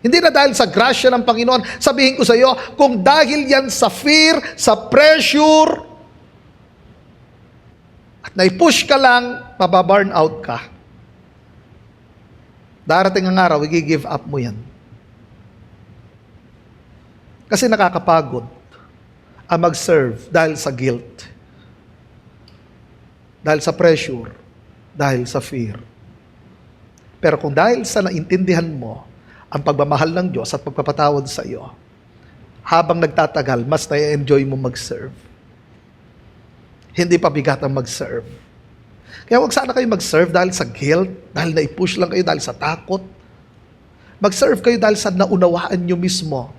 [SPEAKER 1] Hindi na dahil sa grasya ng Panginoon. Sabihin ko sa iyo, kung dahil yan sa fear, sa pressure, at nai-push ka lang, mababurn out ka. Darating ang araw, i-give up mo yan. Kasi nakakapagod ang mag-serve dahil sa guilt, dahil sa pressure, dahil sa fear. Pero kung dahil sa naintindihan mo ang pagmamahal ng Diyos at pagpapatawad sa iyo, habang nagtatagal, mas na-enjoy mo mag-serve. Hindi pa bigat ang mag-serve. Kaya huwag sana kayo mag-serve dahil sa guilt, dahil na-push lang kayo dahil sa takot. Mag-serve kayo dahil sa naunawaan nyo mismo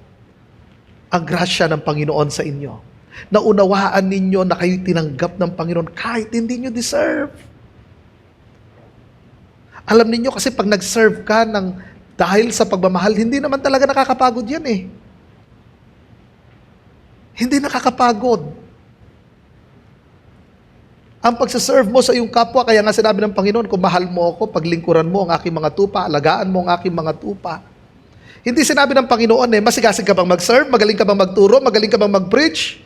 [SPEAKER 1] ang grasya ng Panginoon sa inyo. Naunawaan ninyo na kayo tinanggap ng Panginoon kahit hindi nyo deserve. Alam ninyo kasi pag nag-serve ka ng dahil sa pagmamahal, hindi naman talaga nakakapagod yan eh. Hindi nakakapagod. Ang pagsaserve mo sa iyong kapwa, kaya nga sinabi ng Panginoon, kung mahal mo ako, paglingkuran mo ang aking mga tupa, alagaan mo ang aking mga tupa. Hindi sinabi ng Panginoon masigasig ka bang mag-serve, magaling ka bang magturo, magaling ka bang mag-preach.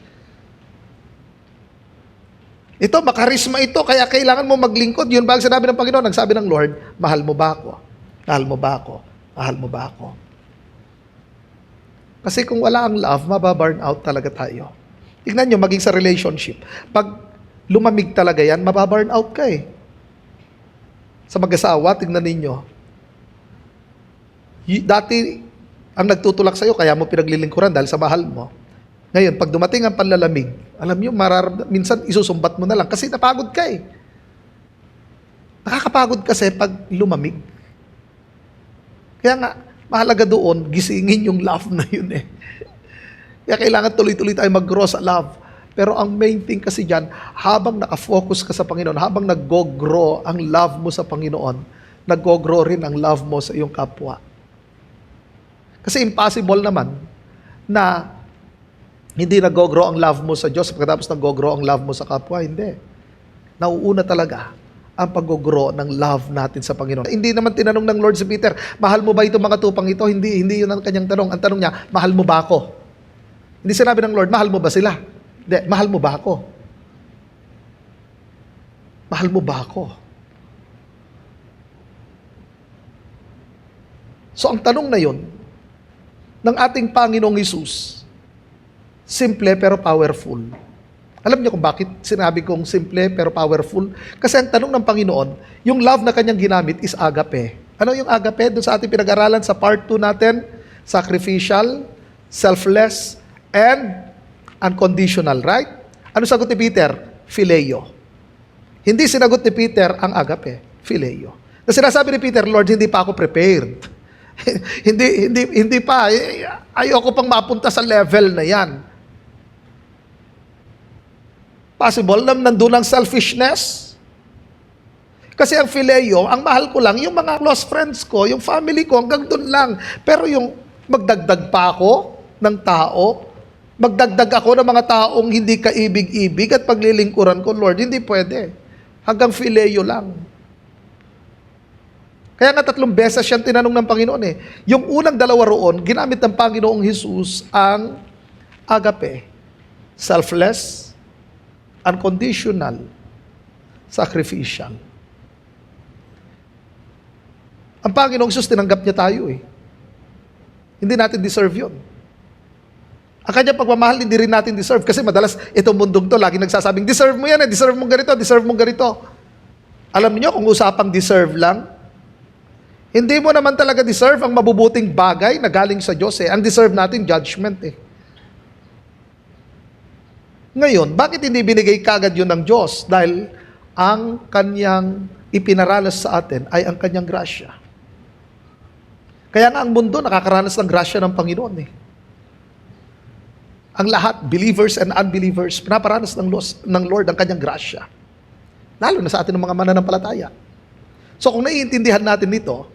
[SPEAKER 1] Ito, makarisma ito, kaya kailangan mo maglingkod. Yun ba ang sinabi ng Panginoon? Nagsabi ng Lord, mahal mo ba ako? Mahal mo ba ako? Mahal mo ba ako? Kasi kung wala ang love, mababurn out talaga tayo. Tignan nyo, maging sa relationship. Pag lumamig talaga yan, mababurn out ka eh. Sa mag-asawa, tignan ninyo. Dati, ang nagtutulak sa'yo, kaya mo pinaglilingkuran dahil sa mahal mo. Ngayon, pag dumating ang panlalamig, alam nyo, minsan isusumbat mo na lang kasi napagod ka eh. Nakakapagod kasi pag lumamig. Kaya nga, mahalaga doon, gisingin yung love na yun eh. Kaya kailangan tuloy-tuloy tayo mag-grow sa love. Pero ang main thing kasi dyan, habang nakafocus ka sa Panginoon, habang nag-grow ang love mo sa Panginoon, nag-grow rin ang love mo sa iyong kapwa. Kasi impossible naman na hindi nag-grow ang love mo sa Diyos pagkatapos nag-grow ang love mo sa kapwa. Hindi. Nauuna talaga ang pag-grow ng love natin sa Panginoon. Hindi naman tinanong ng Lord si Peter, mahal mo ba itong mga tupang ito? Hindi yun ang kanyang tanong. Ang tanong niya, mahal mo ba ako? Hindi sinabi ng Lord, mahal mo ba sila? Hindi, mahal mo ba ako? Mahal mo ba ako? So ang tanong na yun, ng ating Panginoong Hesus, simple pero powerful. Alam niyo kung bakit sinabi kong simple pero powerful? Kasi ang tanong ng Panginoon, yung love na kanyang ginamit is agape. Ano yung agape? Doon sa ating pinag-aralan sa part 2 natin, sacrificial, selfless, and unconditional, right? Ano sagot ni Peter? Phileo. Hindi sinagot ni Peter ang agape, phileo. Na sinasabi ni Peter, Lord, hindi pa ako prepared. hindi pa. Ayoko pang mapunta sa level na yan. Possible na nandun ang selfishness. Kasi ang phileo, ang mahal ko lang, yung mga close friends ko, yung family ko, hanggang dun lang. Pero yung magdagdag pa ako ng tao, magdagdag ako ng mga taong hindi kaibig-ibig at paglilingkuran ko, Lord, hindi pwede. Hanggang phileo lang. Kaya nga 3 beses siyang tinanong ng Panginoon eh. Yung unang 2 roon, ginamit ng Panginoong Hesus ang agape. Selfless, unconditional, sacrificial. Ang Panginoong Hesus, tinanggap niya tayo eh. Hindi natin deserve yun. Ang kanyang pagmamahal, hindi rin natin deserve. Kasi madalas, itong mundong to, lagi nagsasabing, deserve mo yan eh, deserve mong ganito, deserve mong ganito. Alam niyo, kung usapang deserve lang, hindi mo naman talaga deserve ang mabubuting bagay na galing sa Diyos eh. Ang deserve natin, judgment eh. Ngayon, bakit hindi binigay kagad yun ng Diyos? Dahil ang kanyang ipinaranas sa atin ay ang kanyang grasya. Kaya nga ang mundo nakakaranas ng grasya ng Panginoon eh. Ang lahat, believers and unbelievers, pinaparanas ng Lord ang kanyang grasya. Lalo na sa atin ng mga mananampalataya. So kung naiintindihan natin ito,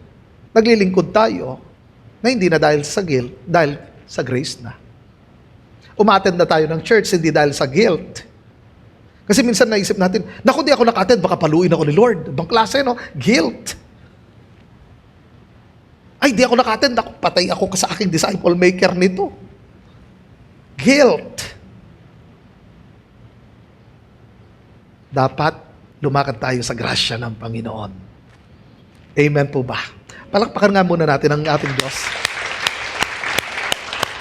[SPEAKER 1] naglilingkod tayo na hindi na dahil sa guilt, dahil sa grace na. Umattend na tayo ng church, hindi dahil sa guilt. Kasi minsan naisip natin, naku, di ako naka-attend, baka paluin ako ni Lord. Ibang klase, no? Guilt. Ay, di ako naka-attend, naku, patay ako sa aking disciple maker nito. Guilt. Dapat lumakad tayo sa grasya ng Panginoon. Amen po ba? Palakpakan nga muna natin ang ating Diyos.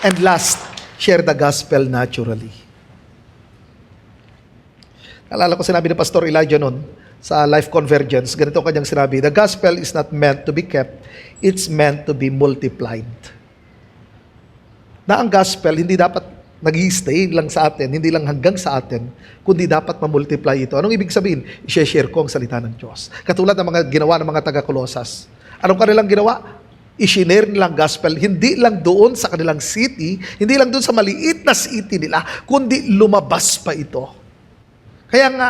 [SPEAKER 1] And last, share the gospel naturally. Alala ko sinabi ni Pastor Elijah noon sa Life Convergence, ganito kanyang sinabi, the gospel is not meant to be kept, it's meant to be multiplied. Na ang gospel hindi dapat nag-i-stay lang sa atin, hindi lang hanggang sa atin, kundi dapat ma-multiply ito. Anong ibig sabihin? I-share ko ang salita ng Diyos. Katulad ng mga ginawa ng mga taga-Colosas. Anong kanilang ginawa? I-share nilang gospel, hindi lang doon sa kanilang city, hindi lang doon sa maliit na city nila, kundi lumabas pa ito. Kaya nga,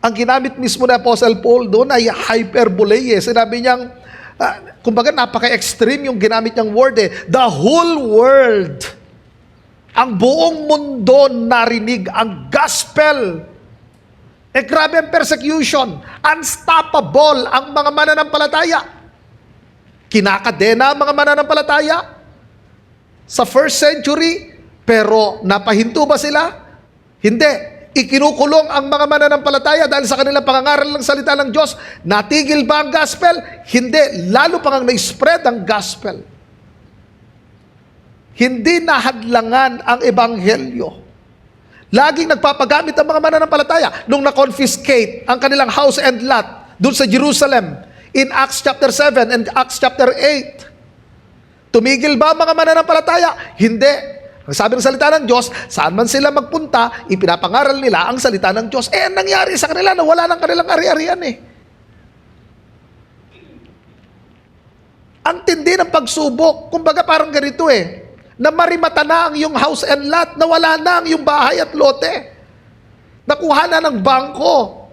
[SPEAKER 1] ang ginamit mismo na Apostle Paul doon ay hyperbole. Sinabi niyang, kumbaga napaka-extreme yung ginamit niyang word The whole world, ang buong mundo narinig ang gospel. Grabe ang persecution. Unstoppable ang mga mananampalataya. Kinakadena ang mga mananampalataya sa first century, pero napahinto ba sila? Hindi. Ikinukulong ang mga mananampalataya dahil sa kanilang pangangaral ng salita ng Diyos. Natigil ba ang gospel? Hindi. Lalo pang na-spread ang gospel. Hindi nahadlangan ang ebanghelyo. Laging nagpapagamit ang mga mananampalataya nung na-confiscate ang kanilang house and lot doon sa Jerusalem in Acts chapter 7 and Acts chapter 8. Tumigil ba ang mga mananampalataya? Hindi. Ang sabi ng salita ng Diyos, saan man sila magpunta, ipinapangaral nila ang salita ng Diyos. Ang nangyari sa kanila, nawala ng kanilang ari-arian Ang tindi ng pagsubok, kumbaga parang ganito na marimata na ang iyong house and lot, nawala na ang iyong bahay at lote. Nakuha na ng bangko.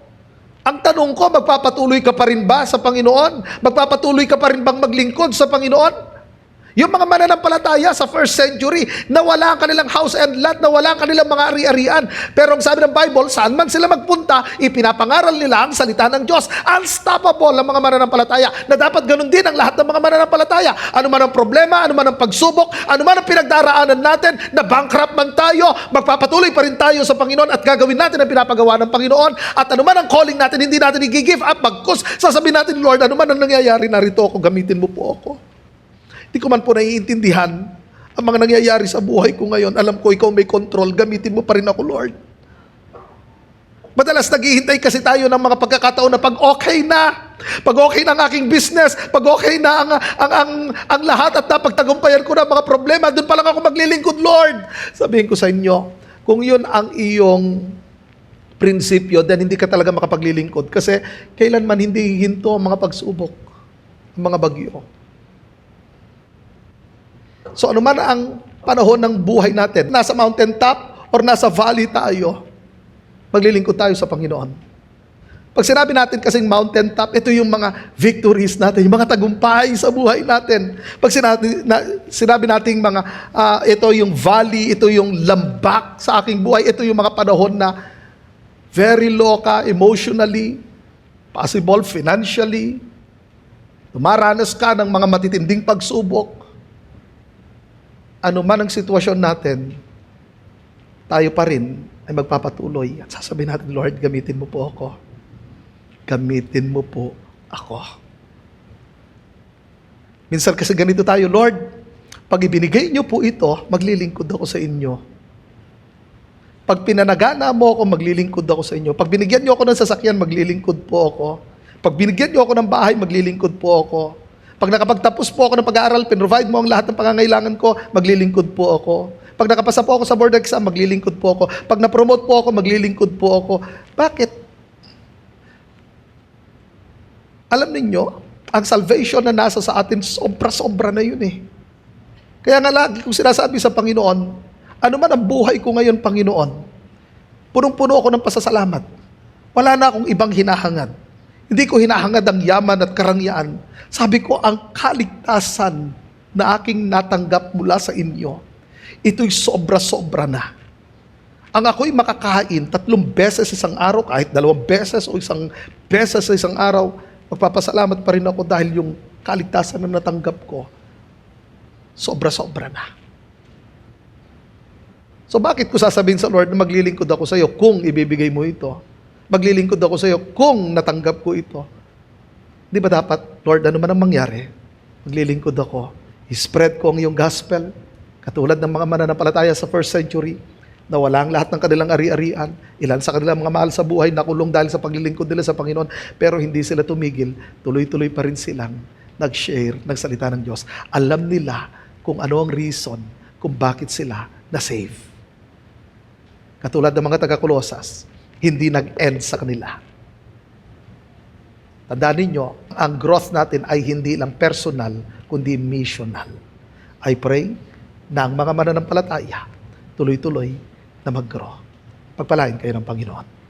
[SPEAKER 1] Ang tanong ko, magpapatuloy ka pa rin ba sa Panginoon? Magpapatuloy ka pa rin bang maglingkod sa Panginoon? Yung mga mananampalataya sa first century, nawala ang kanilang house and lot, nawala ang kanilang mga ari-arian. Pero ang sabi ng Bible, saan man sila magpunta, ipinapangaral nila ang salita ng Diyos. Unstoppable ang mga mananampalataya, na dapat ganun din ang lahat ng mga mananampalataya. Ano man ang problema, ano man ang pagsubok, ano man ang pinagdaraanan natin, na bankrupt man tayo, magpapatuloy pa rin tayo sa Panginoon at gagawin natin ang pinapagawa ng Panginoon. At ano man ang calling natin, hindi natin i-give up, bagkus sasabihin natin, Lord, ano man ang nangyayari, narito ako, gamitin mo po ako. Hindi ko man po naiintindihan ang mga nangyayari sa buhay ko ngayon. Alam ko, ikaw may control. Gamitin mo pa rin ako, Lord. Madalas naghihintay kasi tayo ng mga pagkakataon na pag okay na ang aking business, pag okay na ang lahat at napagtagumpayan ko na mga problema, doon pa lang ako maglilingkod, Lord. Sabihin ko sa inyo, kung yun ang iyong prinsipyo, then hindi ka talaga makapaglilingkod. Kasi kailanman hindi hinto ang mga pagsubok, ang mga bagyo. So ano man ang panahon ng buhay natin, nasa mountaintop or nasa valley tayo, maglilingkod tayo sa Panginoon. Pag sinabi natin kasing mountaintop, ito yung mga victories natin, yung mga tagumpay sa buhay natin. Pag sinabi natin ito yung valley, ito yung lambak sa aking buhay, ito yung mga panahon na very low ka emotionally, possible financially, dumaranas ka ng mga matitinding pagsubok. Ano man ang sitwasyon natin, tayo pa rin ay magpapatuloy. At sasabihin natin, Lord, gamitin mo po ako. Gamitin mo po ako. Minsan kasi ganito tayo, Lord, pag ibinigay niyo po ito, maglilingkod ako sa inyo. Pag pinanagana mo ako, maglilingkod ako sa inyo. Pag binigyan niyo ako ng sasakyan, maglilingkod po ako. Pag binigyan niyo ako ng bahay, maglilingkod po ako. Pag nakapagtapos po ako ng pag-aaral, pinrovide mo ang lahat ng pangangailangan ko, maglilingkod po ako. Pag nakapasa po ako sa board exam, maglilingkod po ako. Pag na-promote po ako, maglilingkod po ako. Bakit? Alam ninyo, ang salvation na nasa sa atin, sobra-sobra na yun Kaya nga lagi kong sinasabi sa Panginoon, ano man ang buhay ko ngayon, Panginoon, punong-puno ako ng pasasalamat. Wala na akong ibang hinahangad. Hindi ko hinahangad ang yaman at karangyaan. Sabi ko, ang kaligtasan na aking natanggap mula sa inyo, ito'y sobra-sobra na. Ang ako'y makakain 3 beses isang araw, kahit 2 beses o 1 beses sa isang araw, magpapasalamat pa rin ako dahil yung kaligtasan na natanggap ko, sobra-sobra na. So bakit ko sasabihin sa Lord na maglilingkod ako sa iyo kung ibibigay mo ito? Maglilingkod ako sa iyo kung natanggap ko ito. Di ba dapat, Lord, ano man ang mangyari, maglilingkod ako, spread ko ang iyong gospel, katulad ng mga mananampalataya sa first century, na wala ang lahat ng kanilang ari-arian, ilan sa kanilang mga mahal sa buhay nakulong dahil sa paglilingkod nila sa Panginoon, pero hindi sila tumigil, tuloy-tuloy pa rin silang nag-share ng salita ng Diyos. Alam nila kung ano ang reason kung bakit sila na-save. Katulad ng mga taga-Colosas, hindi nag-end sa kanila. Tandaan ninyo, ang growth natin ay hindi lang personal, kundi missional. I pray na ang mga mananampalataya tuloy-tuloy na mag-grow. Pagpalain kayo ng Panginoon.